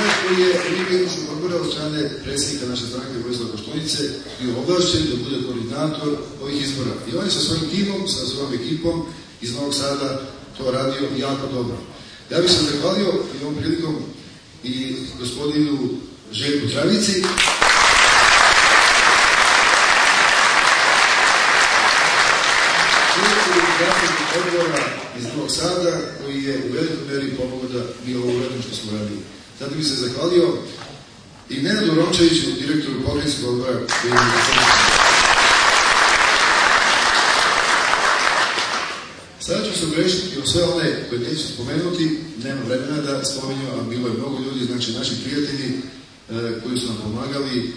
čovjek koji je Ujedinjenog odbora od strane predsjednika naše stranke Vojislava Koštunice bio ovlašćen da bude koordinator ovih izbora. I on je sa svojim timom, sa svojom ekipom iz Novog Sada to radio jako dobro. Ja bih se zahvalio i ovom prilikom i gospodinu Željku Travici, odbora iz Novog Sada, koji je u velikoj meri pomogao da mi ovo uradimo što smo radili. Zato bih se zahvalio i Nenadu Rončeviću, direktoru pokrajinskog odbora, koji je Sada ću se ogrešiti o sve one koje neću spomenuti, nema vremena da spominju, a bilo je mnogo ljudi, znači naši prijatelji koji su nam pomagali,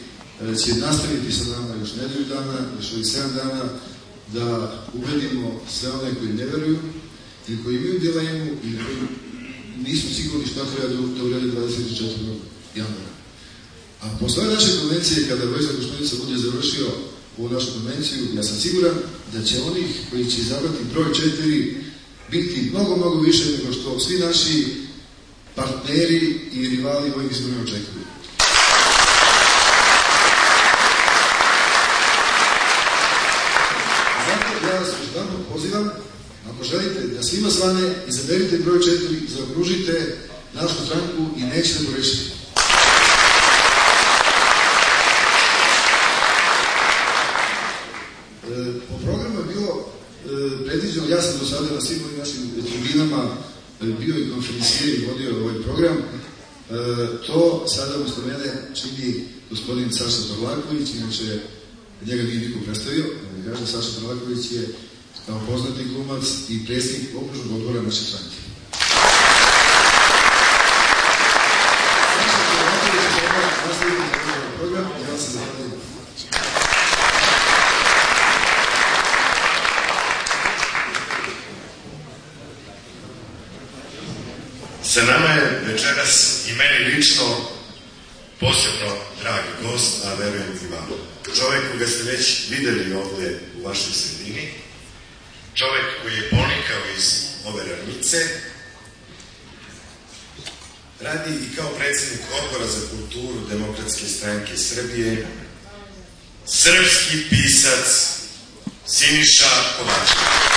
će nastaviti sa nama još nedelju dana, još ovih 7 dana, da ubedimo sve one koji ne veruju ili koji imaju dilemu ili koji nisu sigurni šta treba da urede 24. januara. A posle ove naše konvencije, kada Vojislav Koštunica bude završio ovu našu konvenciju, ja sam siguran da će onih koji će izabrati broj 4 biti mnogo, mnogo više nego što svi naši partneri i rivali ovih izborima očekuju. Zato ja vas još pozivam, ako želite da svima svane, izaberite broj 4, zaokružite našu stranku i nećete pogrešiti. Po programu je bilo predviđeno, ja sam do sada na svim ovim našim tribinama bio i konferencijer i vodio ovaj program. To sada umesto mene čini gospodin Saša Torlaković, inače njega nije niko predstavio. Kaže, Saša Torlaković je kao poznati glumac i predsjednik okružnog odbora naše stranke. Saša Torlaković je nastaviti program i ja se zahvaljujem. Sa nama je večeras i meni lično posebno dragi gost, a verujem i vam. Čovek koga ste već videli ovde u vašoj sredini, čovek koji je ponikao iz ove ravnice, radi i kao predsjednik Odbora za kulturu Demokratske stranke Srbije, srpski pisac Siniša Kovačević.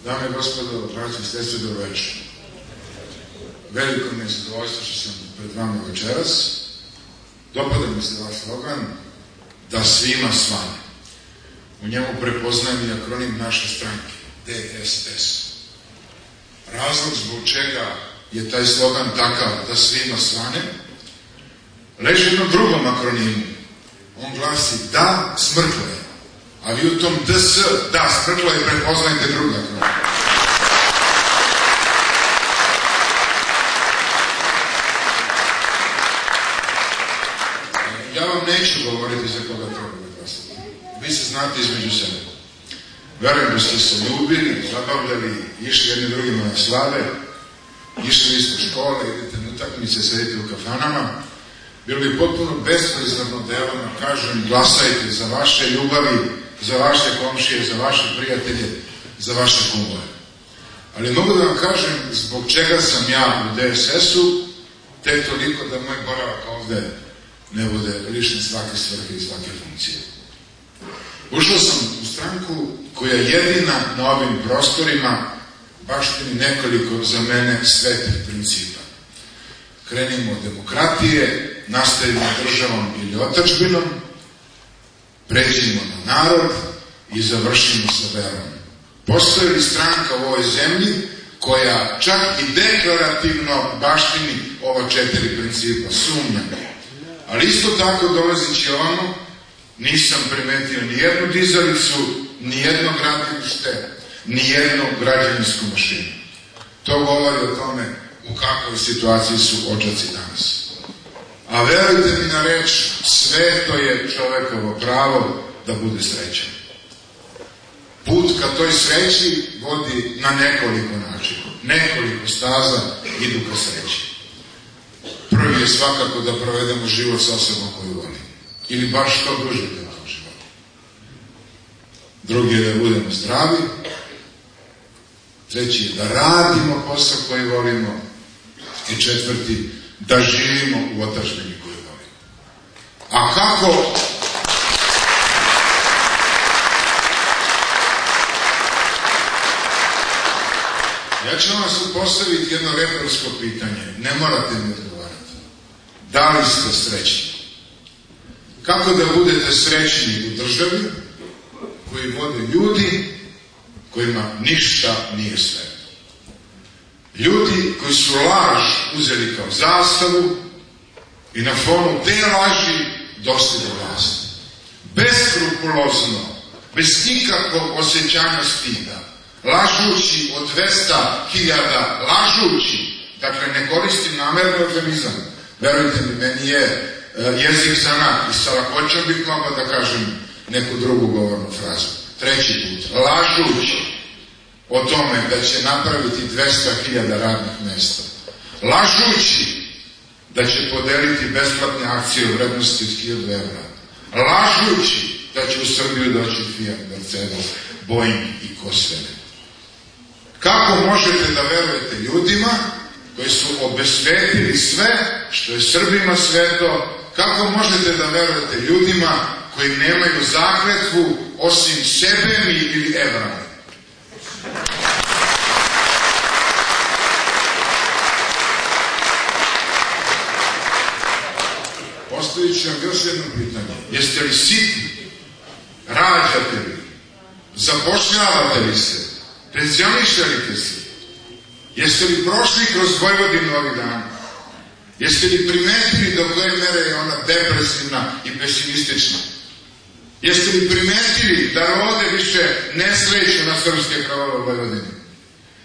Dame i gospodo, braći i sestre, dobro večer. Veliko mi je zadovoljstvo što sam pred vama večeras. Dopada mi se vaš slogan da svima svane. U njemu prepoznajem i akronim naše stranke, DSS. Razlog zbog čega je taj slogan takav da svima svane leži u jednom drugom akronimu. On glasi da smrtlo je. A vi u tom DS, da, smrtlo je, prepoznajte druga kronika. Ja vam neću govoriti za koga treba da glasati. Vi se znate između sebe. Verujem da ste se ljubili, zabavljali, išli jedni drugima na slave, išli isto škole, idete na utakmice, sedite u kafanama. Bilo bi potpuno besprizorno da ja vam kažem glasajte za vaše ljubavi, za vaše komšije, za vaše prijatelje, za vaše kumove. Ali mogu da vam kažem zbog čega sam ja u DSS-u, tek toliko da moj boravak ovde ne bude lišen svake svrhe i svake funkcije. Ušao sam u stranku koja jedina na ovim prostorima baštini nekoliko za mene svetih principa. Krenimo od demokratije, nastavimo državom ili otadžbinom, pređimo na narod i završimo sa verom. Postoji li stranka u ovoj zemlji koja čak i deklarativno baštini ova 4 principa? Sumnjam. Ali isto tako dolazići ovamo, nisam primetio ni jednu dizalicu, ni jedno gradilište, ni jednu građevinsku mašinu. To govori o tome u kakvoj situaciji su Odžaci danas. A verujte mi na reč, sve to je čovekovo pravo da bude srećan. Put ka toj sreći vodi na nekoliko načina. Nekoliko staza idu ka sreći. Prvi najbolje svakako da provedemo život sa osobom koju volimo. Ili baš što duže da tom životu. Drugi je da budemo zdravi. Treći je da radimo posao koji volimo. I četvrti, da živimo u otadžbini koju volimo. A kako? Ja ću vam postaviti jedno retorsko pitanje. Ne morate mi odgovarati. Da li ste srećni? Kako da budete srećni u državi koji vode ljudi kojima ništa nije sveto? Ljudi koji su laž uzeli kao zastavu i na fonu te laži došli do vlasti. Beskrupulozno, bez nikakvog osjećanja stida, lažući od 200.000, lažući, dakle ne koristim namerno eufemizam, verujte mi, meni je jezik zanat i sa lakoćom bih mogao da kažem neku drugu govornu frazu. Treći put, lažući o tome da će napraviti 200.000 radnih mjesta, lažući da će podeliti besplatne akcije u vrednosti od 1.000 evra, lažući da će u Srbiju doći Fiat, Mercedes, Boeing i ko sve ne. Kako možete da verujete ljudima koji su obesvetili sve što je Srbima sveto? Kako možete da verujete ljudima koji nemaju zakletvu osim sebe ili evrami? Postavit ću vam još jedno pitanje. Jeste li siti? Rađate li? Zapošljavate li se? Penzionišete se? Jeste li prošli kroz Vojvodinu ovih dana? Jeste li primetili do koje mere je ona depresivna i pesimistična? Jeste li primetili da rode više ne sreću na srpske kravove u Vojvodini?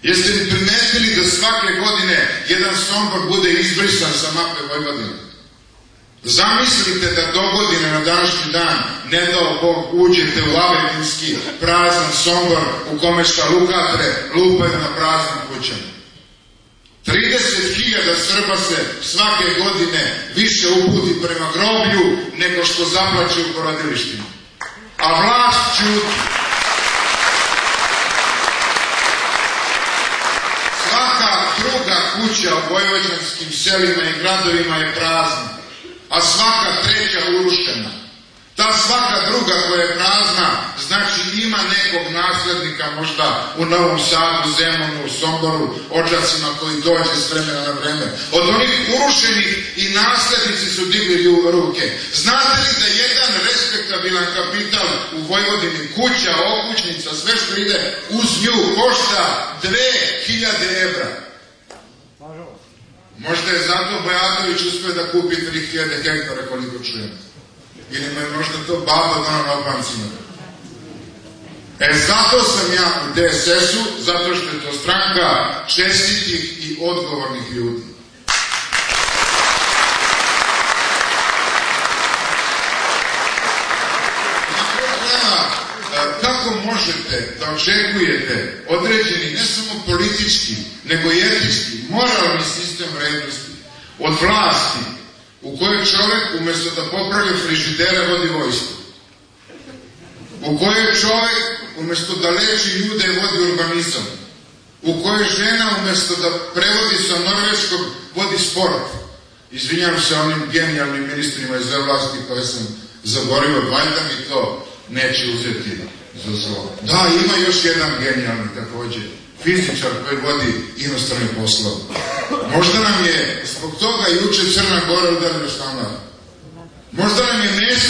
Jeste li primetili da svake godine jedan Sombor bude izbrisan sa mape Vojvodine? Zamislite da dogodine na današnji dan, ne dao Bog, uđete u avetinski prazan Sombor u kome šalukatre lupaju na praznim kućama. 30.000 Srba se svake godine više uputi prema groblju nego što zaplaće u porodilištima. A vlast ćuti. Svaka druga kuća u vojvođanskim selima i gradovima je prazna, a svaka treća urušena. Ta svaka druga koja je prazna, znači ima nekog naslednika možda u Novom Sadu, Zemunu, Somboru, Odžacima koji dođe s vremena na vreme. Od onih urušenih i naslednici su digli ruke. Znate li da jedan respektabilan kapital u Vojvodini, kuća, okućnica, sve što ide uz nju košta 2.000 evra? Možda je zato Bojatović uspio da kupi 3.000 hektara koliko čujem. Ili me možda to baba dana na opancima. Zato sam ja u DSS-u, zato što je to stranka čestitih i odgovornih ljudi. Kako možete da očekujete određeni, ne samo politički, nego i etički, moralni sistem vrednosti od vlasti u kojoj čovjek umjesto da popravlja frižidere vodi vojsku, u kojoj čovjek umjesto da leči ljude vodi urbanizam, u kojoj žena umjesto da prevodi sa norveškog vodi sport. Izvinjam se onim genijalnim ministrima iz vlasti koje sam zaboravio, valjda mi to neće uzeti za zlo. Da, ima još jedan genijalni također, fizičar koji vodi inostrane poslove. Možda nam je zbog toga juče Crna Gora udarila štamar. Možda nam je Mesić